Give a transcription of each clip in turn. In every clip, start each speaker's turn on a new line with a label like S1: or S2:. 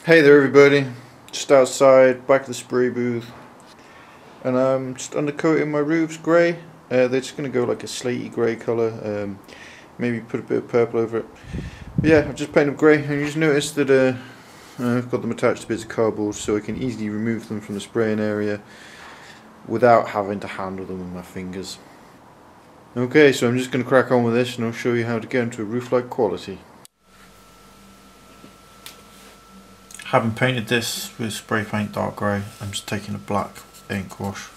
S1: Hey there everybody, just outside, back at the spray booth, and I'm just undercoating my roofs grey. They're just going to go like a slatey grey colour, maybe put a bit of purple over it. But yeah, I've just painted them grey, and you just noticed that I've got them attached to bits of cardboard so I can easily remove them from the spraying area without having to handle them with my fingers. Okay, so I'm just going to crack on with this and I'll show you how to get into a roof-like quality. Having painted this with spray paint dark grey, I'm just taking a black ink wash.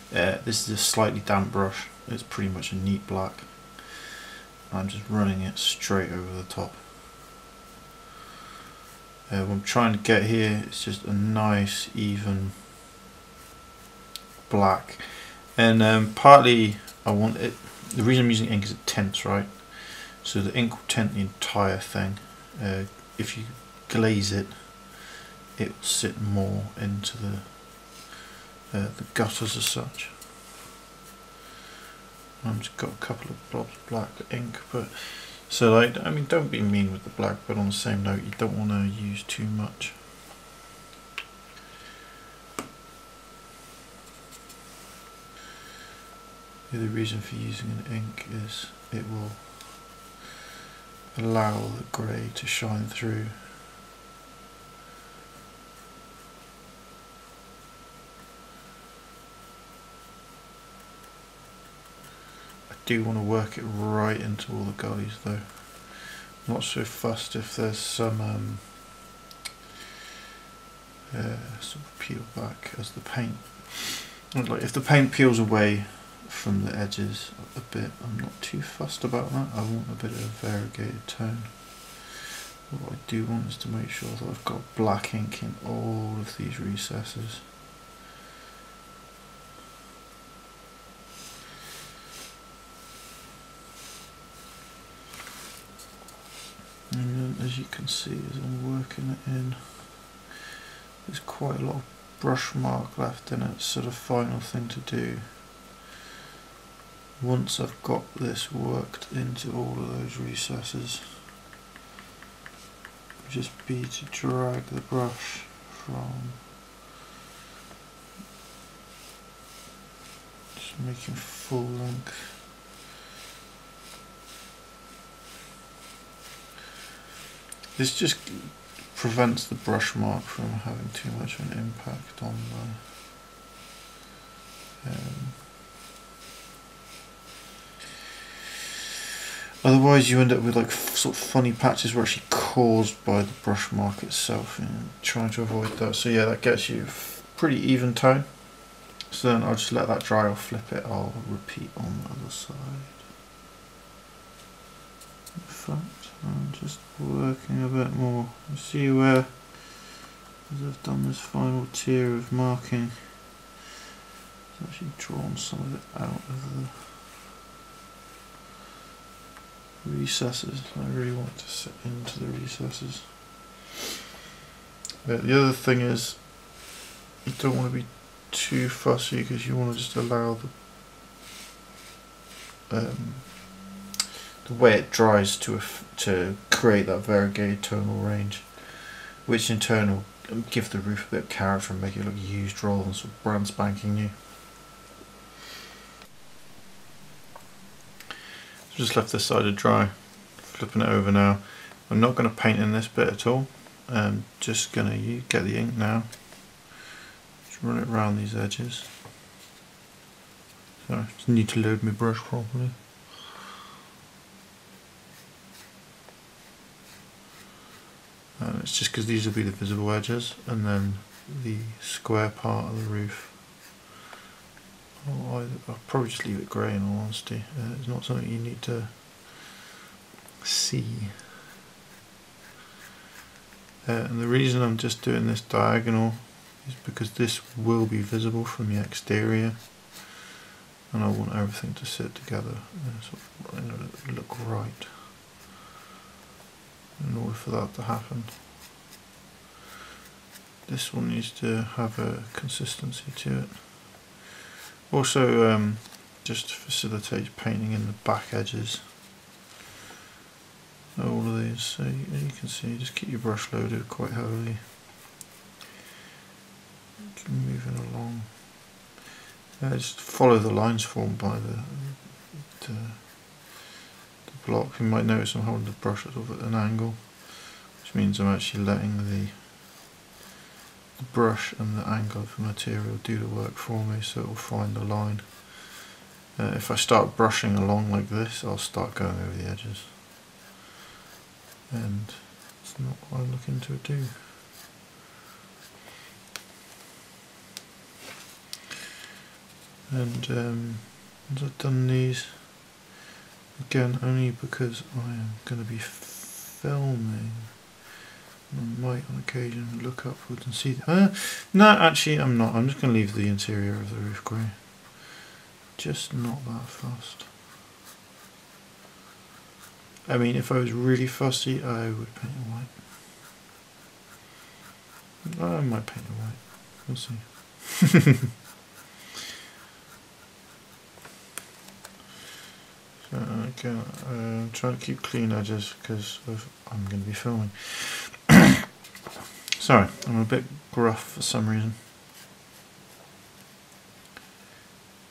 S1: This is a slightly damp brush, it's pretty much a neat black. I'm just running it straight over the top. What I'm trying to get here is just a nice even black, and partly I want it, the reason I'm using ink is it tints, right? So the ink will tint the entire thing. If you glaze it, it will sit more into the gutters as such. I've just got a couple of blobs of black ink, but so like, I mean, don't be mean with the black, but on the same note, you don't want to use too much. The other reason for using an ink is it will allow the grey to shine through. I do want to work it right into all the gullies though. I'm not so fussed if there's some sort of peel back as the paint. Like if the paint peels away from the edges a bit, I'm not too fussed about that. I want a bit of a variegated tone. What I do want is to make sure that I've got black ink in all of these recesses. And then, as you can see, as I'm working it in, there's quite a lot of brush mark left in it. So the final thing to do, once I've got this worked into all of those recesses, just be to drag the brush from, just making full length. This just prevents the brush mark from having too much of an impact on the otherwise you end up with like sort of funny patches were actually caused by the brush mark itself, and trying to avoid that. So yeah, that gets you pretty even tone. So then I'll just let that dry, I'll flip it, I'll repeat on the other side. In fact, I'm just working a bit more. You see where, as I've done this final tier of marking, I've actually drawn some of it out of the recesses. I really want it to sit into the recesses. But the other thing is, you don't want to be too fussy because you want to just allow the way it dries to create that variegated tonal range, which in turn will give the roof a bit of character and make it look used rather than sort of brand spanking new. Just left this side to dry, flipping it over now. I'm not going to paint in this bit at all. I'm just going to get the ink now, just run it around these edges. So I just need to load my brush properly. And it's just because these will be the visible edges, and then the square part of the roof, I'll probably just leave it grey in all honesty. It's not something you need to see. And the reason I'm just doing this diagonal is because this will be visible from the exterior, and I want everything to sit together and look right in order for that to happen. This one needs to have a consistency to it. Also, just facilitates painting in the back edges. all of these. So you can see, just keep your brush loaded quite heavily. Keep moving along. Just follow the lines formed by the block. You might notice I'm holding the brush at an angle, which means I'm actually letting the brush and the angle of the material do the work for me, so it will find the line. If I start brushing along like this, I'll start going over the edges, and it's not what I'm looking to do. And once I've done these, again only because I am going to be filming, I might on occasion look upwards and see. No, actually I'm not. I'm just going to leave the interior of the roof grey. Just not that fussed. I mean, if I was really fussy, I would paint it white. I might paint it white. We'll see. So again, try to keep clean edges because I'm going to be filming. Sorry, I'm a bit gruff for some reason.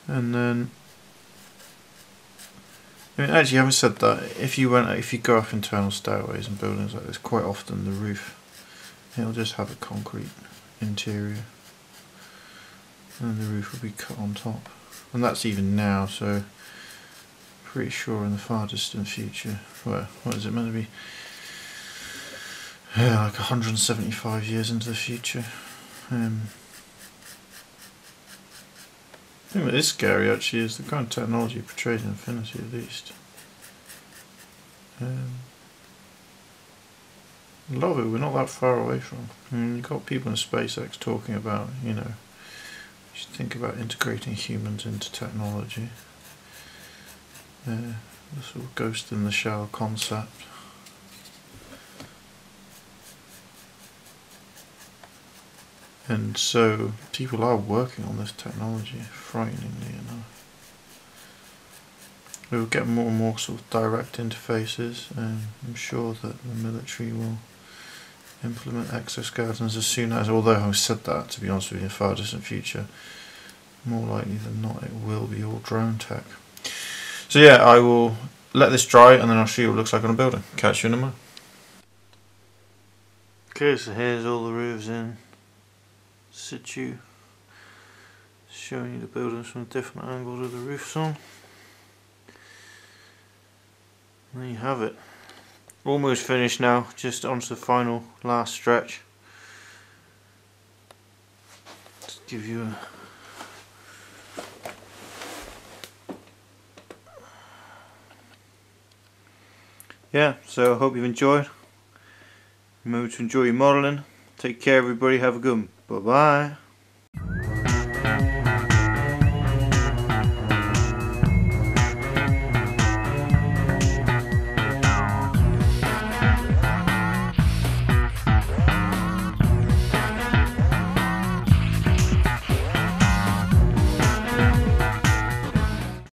S1: And then, I mean, actually, having said that, if you go up internal stairways and buildings like this, quite often the roof, it'll just have a concrete interior, and the roof will be cut on top, and that's even now. So, pretty sure in the far distant future, well, what is it meant to be? Yeah, like 175 years into the future. The thing that is scary actually is the kind of technology portrayed in Infinity, at least. A lot of it we're not that far away from. I mean, you've got people in SpaceX talking about, you know, you should think about integrating humans into technology. The sort of ghost in the shell concept. And so people are working on this technology, frighteningly enough. We will get more and more sort of direct interfaces, and I'm sure that the military will implement exoskeletons as soon as, although having said that, to be honest with you, in the far distant future, more likely than not it will be all drone tech. So yeah, I will let this dry and then I'll show you what it looks like on a building. Catch you in a moment. Okay, so here's all the roofs in situ, showing you the buildings from different angles of the roofs on. And there you have it. Almost finished now, just onto the final last stretch. Just give you a so I hope you've enjoyed. Remember to enjoy your modelling. Take care everybody, have a good one. Bye bye.